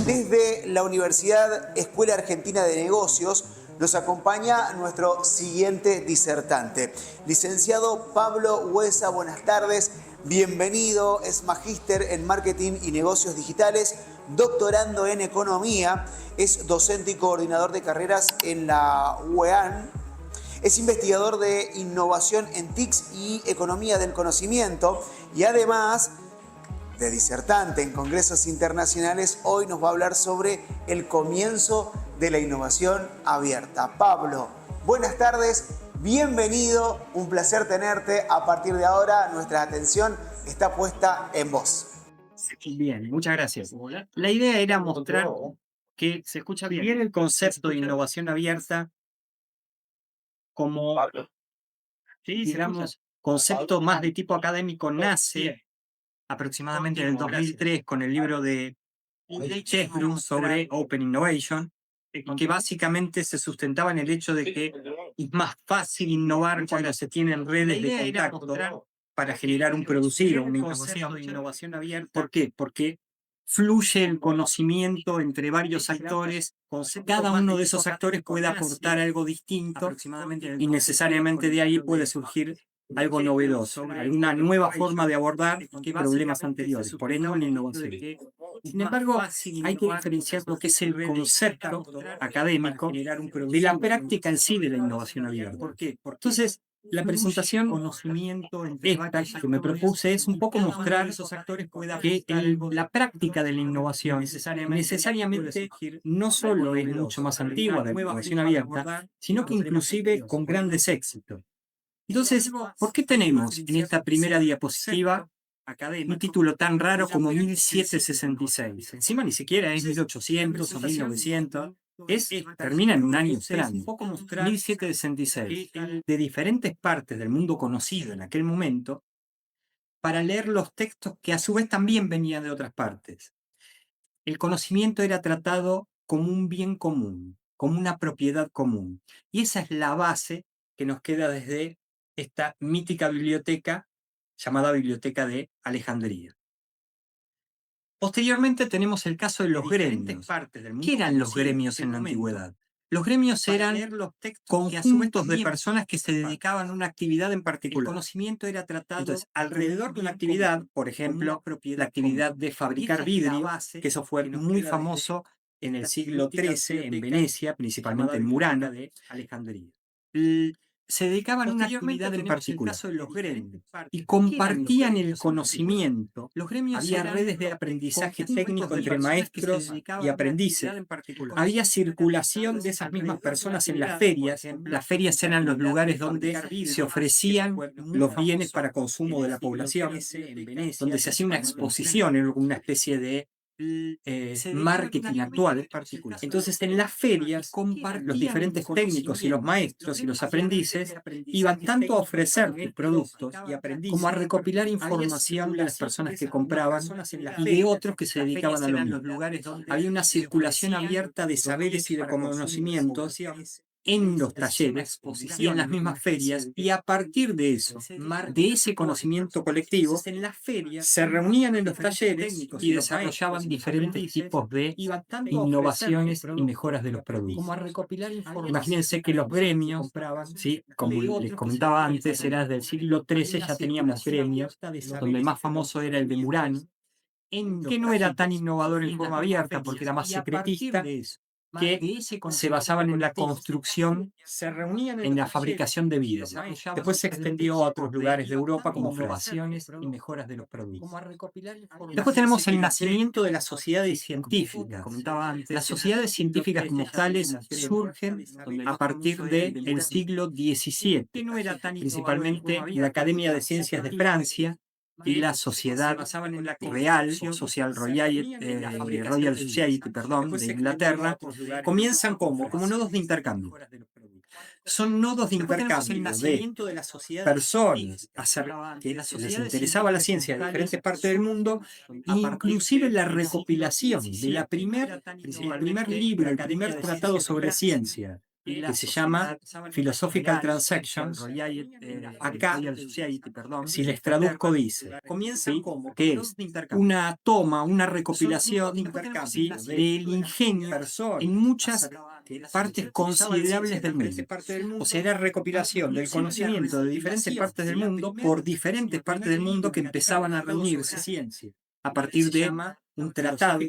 Desde la Universidad Escuela Argentina de Negocios nos acompaña nuestro siguiente disertante, licenciado Pablo Huesa. Buenas tardes, bienvenido. Es magíster en Marketing y Negocios Digitales, doctorando en Economía, es docente y coordinador de carreras en la UEAN, es investigador de innovación en TICs y economía del conocimiento y además de disertante en congresos internacionales. Hoy nos va a hablar sobre el comienzo de la innovación abierta. Pablo, buenas tardes, bienvenido, un placer tenerte. A partir de ahora nuestra atención está puesta en vos. Bien, muchas gracias. La idea era mostrar que se escucha bien el concepto de innovación abierta como, digamos, concepto más de tipo académico nace aproximadamente en el 2003 con el libro de Chesbrough sobre Open Innovation, que básicamente se sustentaba en el hecho de que es más fácil innovar cuando se tienen redes de contacto para generar un producir o una innovación abierta. ¿Por qué? Porque fluye el conocimiento entre varios actores, cada uno de esos actores puede aportar algo distinto y necesariamente de ahí puede surgir algo novedoso, alguna nueva forma de abordar problemas anteriores, por ende una innovación. Sin embargo, hay que diferenciar lo que es el concepto académico de la práctica en sí de la innovación abierta. ¿Por qué? Entonces, la presentación esta que me propuse es un poco mostrar que la práctica de la innovación necesariamente no solo es mucho más antigua de la innovación abierta, sino que inclusive con grandes éxitos. Entonces, ¿por qué tenemos en esta primera diapositiva un título tan raro como 1766? Encima ni siquiera es 1800 o 1900, termina en un año extraño. 1766, de diferentes partes del mundo conocido en aquel momento, para leer los textos que a su vez también venían de otras partes. El conocimiento era tratado como un bien común, como una propiedad común. Y esa es la base que nos queda desde esta mítica biblioteca llamada Biblioteca de Alejandría. Posteriormente tenemos el caso de los gremios. ¿Qué eran los gremios en la antigüedad? Los gremios eran conjuntos de personas que se dedicaban a una actividad en particular. El conocimiento era tratado. Entonces, alrededor de una actividad, por ejemplo, la actividad de fabricar vidrio, que eso fue muy famoso en el siglo XIII en Venecia, principalmente en Murano, Alejandría. Se dedicaban a una actividad en particular y compartían el conocimiento. Había redes de aprendizaje técnico entre maestros y aprendices. Había circulación de esas mismas personas en las ferias. Las ferias eran los lugares donde se ofrecían los bienes para consumo de la población, donde se hacía una exposición, en una especie de marketing actual. Entonces, en las ferias, los diferentes técnicos y los maestros y los aprendices iban tanto a ofrecer sus productos como a recopilar información de las personas que compraban y de otros que se dedicaban a lo mismo. Había una circulación abierta de saberes y de conocimientos en los talleres y en las mismas ferias, y a partir de eso, de ese conocimiento colectivo, se reunían en los talleres y desarrollaban diferentes tipos de innovaciones y mejoras de los productos. Imagínense que los gremios, ¿sí? Como les comentaba antes, era desde el siglo XIII ya teníamos gremios, donde el más famoso era el de Murano, que no era tan innovador en forma abierta porque era más secretista, que se basaban en la construcción, en la fabricación de vidrio. Después se extendió a otros lugares de Europa como innovaciones y mejoras de los productos. Después tenemos el nacimiento de las sociedades científicas. Las sociedades científicas como tales surgen a partir del siglo XVII, principalmente la Academia de Ciencias de Francia, y la sociedad real, o Royal Society, perdón, de Inglaterra, comienzan como nodos de intercambio. Son nodos de intercambio de personas que les interesaba la ciencia de diferentes partes del mundo, inclusive la recopilación de el primer libro, el primer tratado sobre ciencia, que se llama Philosophical Transactions. Acá, si les traduzco, dice, ¿sí? Que es una toma, una recopilación, ¿sí?, del ingenio en muchas partes considerables del mundo. O sea, era recopilación del conocimiento de diferentes partes del mundo por diferentes partes del mundo que empezaban a reunirse a partir de un tratado,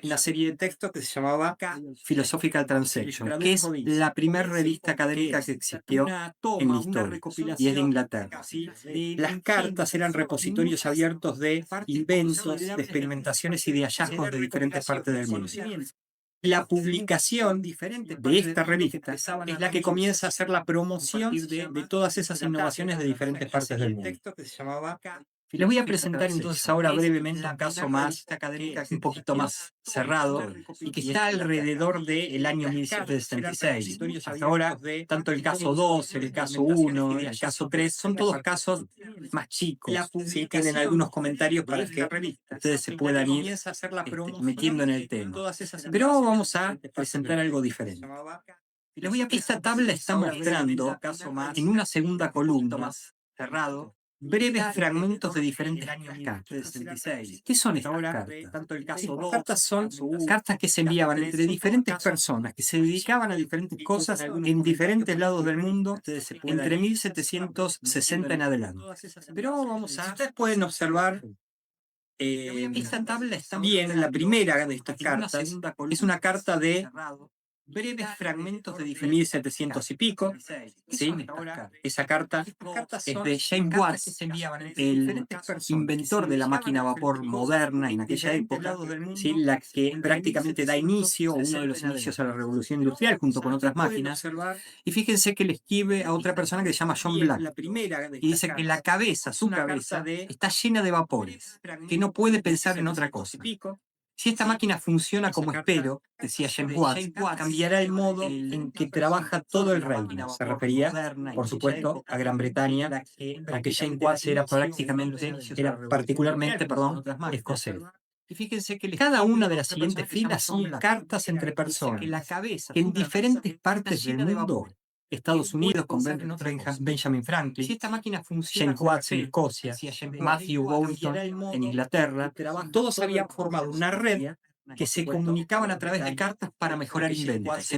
una serie de textos que se llamaba Philosophical Transactions, que es la primera revista académica que existió en la historia, y es de Inglaterra. Las cartas eran repositorios abiertos de inventos, de experimentaciones y de hallazgos de diferentes partes del mundo. La publicación de esta revista es la que comienza a hacer la promoción de todas esas innovaciones de diferentes partes del mundo. Les voy a presentar entonces ahora brevemente un caso un poquito más cerrado, y que está alrededor del año 1766. Hasta ahora, tanto el caso 2, el caso 1, el caso 3, son todos casos más chicos. Sí, tienen algunos comentarios para que ustedes se puedan ir metiendo en el tema. Pero vamos a presentar algo diferente. Esta tabla está mostrando en una segunda columna, cerrado, breves fragmentos de diferentes cartas. ¿Qué son estas cartas? Estas cartas son cartas que se enviaban entre diferentes personas que se dedicaban a diferentes cosas en diferentes lados del mundo entre 1760 en adelante. Pero ustedes pueden observar, esta tabla está bien, la primera de estas cartas es una carta de breves fragmentos de 1700 y pico, ¿sí? Esa carta es de James Watt, el inventor de la máquina a vapor moderna en aquella época, ¿sí?, la que prácticamente da inicio, uno de los inicios a la revolución industrial, junto con otras máquinas. Y fíjense que le escribe a otra persona que se llama John Black, y dice que la cabeza, su cabeza, está llena de vapores, que no puede pensar en otra cosa. Si esta máquina funciona como espero, decía James Watt, cambiará el modo en que trabaja todo el reino. Se refería, por supuesto, a Gran Bretaña, a que James Watt era particularmente, escocés. Y fíjense que cada una de las siguientes filas son cartas entre personas que en diferentes partes del mundo, Estados Unidos con Benjamin Franklin, si esta máquina funciona, James Watt en Escocia, Matthew Boulton en Inglaterra, todos habían formado una red que se comunicaban a través de cartas para mejorar inventos.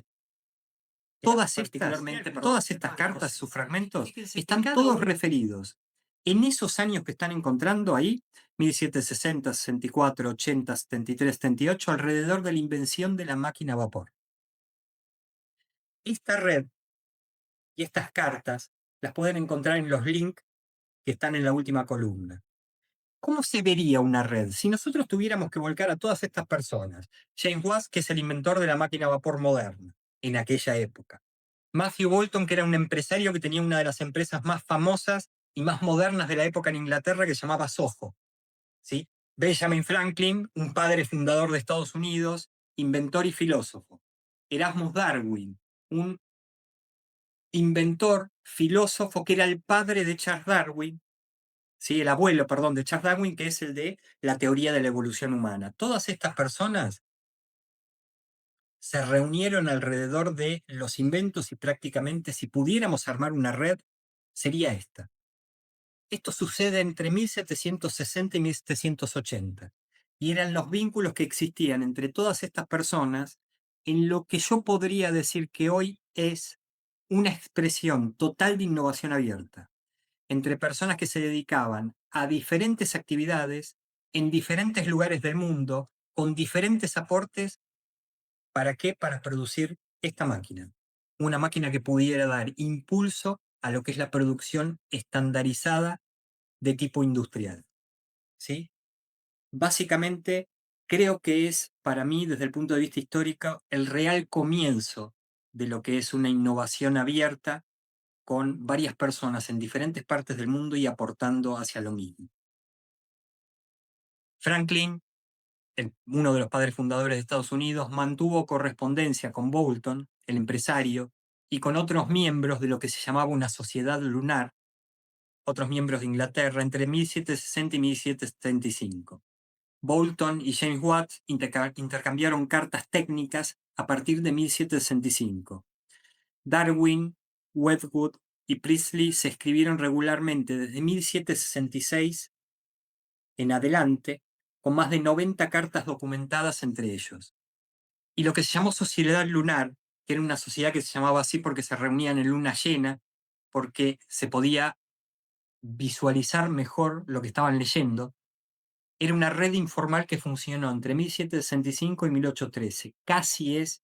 Todas estas cartas, sus fragmentos, están todos referidos en esos años que están encontrando ahí, 1760, 64, 80, 73, 78, alrededor de la invención de la máquina a vapor. Esta red y estas cartas las pueden encontrar en los links que están en la última columna. ¿Cómo se vería una red si nosotros tuviéramos que volcar a todas estas personas? James Watt, que es el inventor de la máquina a vapor moderna en aquella época. Matthew Boulton, que era un empresario que tenía una de las empresas más famosas y más modernas de la época en Inglaterra, que se llamaba Soho. ¿Sí? Benjamin Franklin, un padre fundador de Estados Unidos, inventor y filósofo. Erasmus Darwin, un inventor, filósofo, que era el padre de Charles Darwin, ¿sí?, el abuelo, perdón, de Charles Darwin, que es el de la teoría de la evolución humana. Todas estas personas se reunieron alrededor de los inventos y prácticamente, si pudiéramos armar una red, sería esta. Esto sucede entre 1760 y 1780, y eran los vínculos que existían entre todas estas personas en lo que yo podría decir que hoy es una expresión total de innovación abierta, entre personas que se dedicaban a diferentes actividades en diferentes lugares del mundo, con diferentes aportes. ¿Para qué? Para producir esta máquina. Una máquina que pudiera dar impulso a lo que es la producción estandarizada de tipo industrial. ¿Sí? Básicamente, creo que es, para mí, desde el punto de vista histórico, el real comienzo de lo que es una innovación abierta con varias personas en diferentes partes del mundo y aportando hacia lo mismo. Franklin, uno de los padres fundadores de Estados Unidos, mantuvo correspondencia con Boulton, el empresario, y con otros miembros de lo que se llamaba una sociedad lunar, otros miembros de Inglaterra, entre 1760 y 1775. Boulton y James Watt intercambiaron cartas técnicas a partir de 1765. Darwin, Wedgwood y Priestley se escribieron regularmente desde 1766 en adelante, con más de 90 cartas documentadas entre ellos. Y lo que se llamó Sociedad Lunar, que era una sociedad que se llamaba así porque se reunían en luna llena, porque se podía visualizar mejor lo que estaban leyendo, era una red informal que funcionó entre 1765 y 1813. Casi es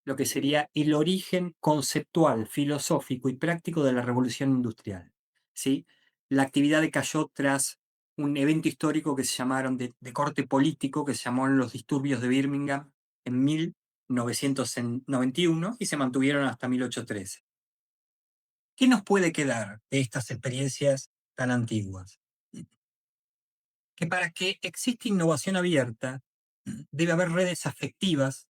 lo que sería el origen conceptual, filosófico y práctico de la Revolución Industrial, ¿sí? La actividad decayó tras un evento histórico que se llamaron de corte político, que se llamaron los disturbios de Birmingham en 1991 y se mantuvieron hasta 1813. ¿Qué nos puede quedar de estas experiencias tan antiguas? Que para que exista innovación abierta, debe haber redes afectivas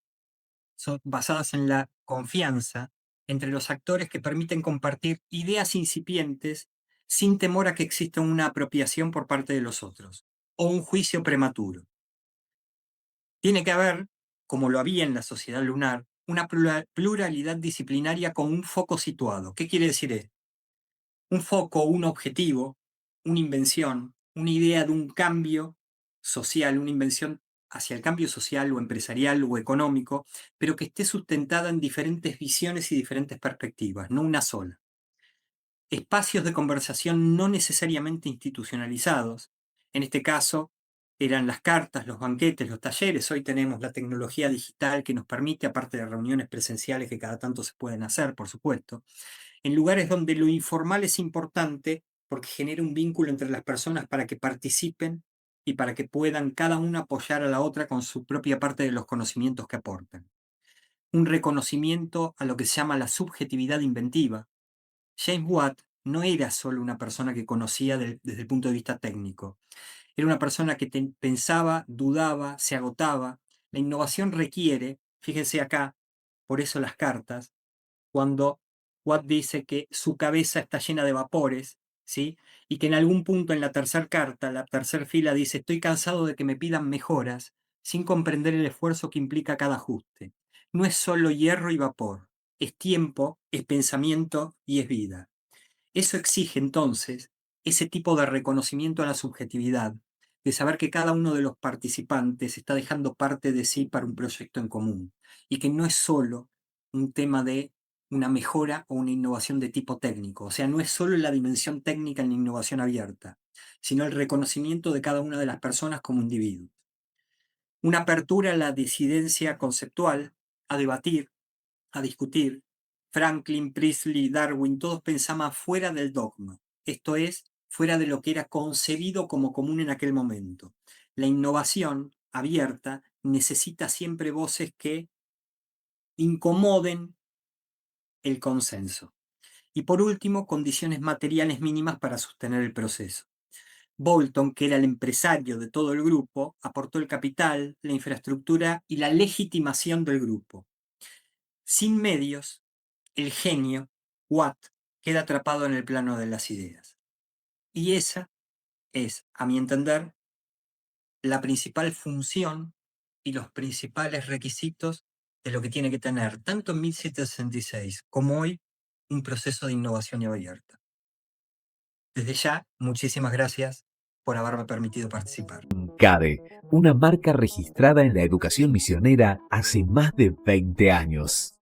basadas en la confianza entre los actores que permiten compartir ideas incipientes sin temor a que exista una apropiación por parte de los otros o un juicio prematuro. Tiene que haber, como lo había en la sociedad lunar, una pluralidad disciplinaria con un foco situado. ¿Qué quiere decir esto? Un foco, un objetivo, una invención, una idea de un cambio social, una invención hacia el cambio social o empresarial o económico, pero que esté sustentada en diferentes visiones y diferentes perspectivas, no una sola. Espacios de conversación no necesariamente institucionalizados. En este caso, eran las cartas, los banquetes, los talleres. Hoy tenemos la tecnología digital que nos permite, aparte de reuniones presenciales que cada tanto se pueden hacer, por supuesto, en lugares donde lo informal es importante porque genera un vínculo entre las personas para que participen y para que puedan cada una apoyar a la otra con su propia parte de los conocimientos que aportan. Un reconocimiento a lo que se llama la subjetividad inventiva. James Watt no era solo una persona que conocía desde el punto de vista técnico. Era una persona que pensaba, dudaba, se agotaba. La innovación requiere, fíjense acá, por eso las cartas, cuando Watt dice que su cabeza está llena de vapores, ¿sí? Y que en algún punto en la tercera carta, la tercera fila, dice: estoy cansado de que me pidan mejoras sin comprender el esfuerzo que implica cada ajuste. No es solo hierro y vapor, es tiempo, es pensamiento y es vida. Eso exige entonces ese tipo de reconocimiento a la subjetividad, de saber que cada uno de los participantes está dejando parte de sí para un proyecto en común y que no es solo un tema de una mejora o una innovación de tipo técnico, o sea, no es solo la dimensión técnica en la innovación abierta, sino el reconocimiento de cada una de las personas como individuos. Una apertura a la disidencia conceptual, a debatir, a discutir. Franklin, Priestley, Darwin, todos pensaban fuera del dogma, esto es, fuera de lo que era concebido como común en aquel momento. La innovación abierta necesita siempre voces que incomoden el consenso. Y por último, condiciones materiales mínimas para sostener el proceso. Boulton, que era el empresario de todo el grupo, aportó el capital, la infraestructura y la legitimación del grupo. Sin medios, el genio, Watt, queda atrapado en el plano de las ideas. Y esa es, a mi entender, la principal función y los principales requisitos de lo que tiene que tener, tanto en 1766 como hoy, un proceso de innovación abierta. Desde ya, muchísimas gracias por haberme permitido participar. CADE, una marca registrada en la educación misionera hace más de 20 años.